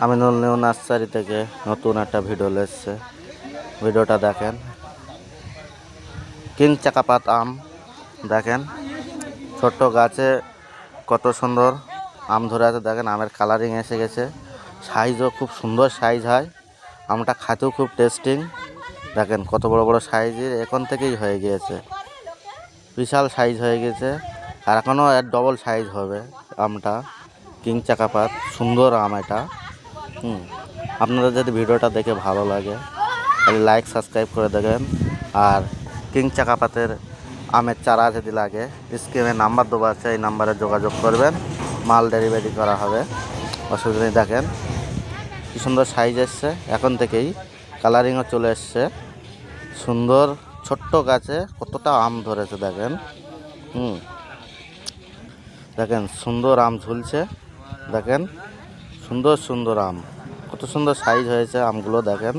Aminul new nursery থেকে নতুন একটা ভিডিও এসেছে। ভিডিওটা দেখেন। কিং চাকাপাত আম দেখেন, ছোট্ট গাছে কত সুন্দর আম ধরে আছে। দেখেন আমের কালারিং এসে গেছে, সাইজও খুব সুন্দর সাইজ হয়। আমটা খেতেও খুব টেস্টিং। দেখেন কত বড় বড় সাইজের এখন থেকেই হয়ে গিয়েছে, বিশাল সাইজ হয়ে গেছে। আর এখনও এর ডবল সাইজ হবে আমটা। কিং চাকাপাত সুন্দর আম এটা। আপনাদের যদি ভিডিওটা দেখে ভালো লাগে তাহলে লাইক সাবস্ক্রাইব করে দেবেন। আর কিং চাকাপাতের আমের চারা যদি লাগে স্ক্রিনে নাম্বার দেওয়া আছে, এই নাম্বারে যোগাযোগ করবেন, মাল ডেলিভারি করা হবে, অসুবিধা নেই। দেখেন কী সুন্দর সাইজ এসছে, এখন থেকেই কালারিংও চলে এসছে। সুন্দর ছোট্ট গাছে কতটা আম ধরেছে দেখেন। দেখেন সুন্দর আম ঝুলছে, দেখেন সুন্দর সুন্দর আম, কত সুন্দর সাইজ হয়েছে আমগুলো দেখেন।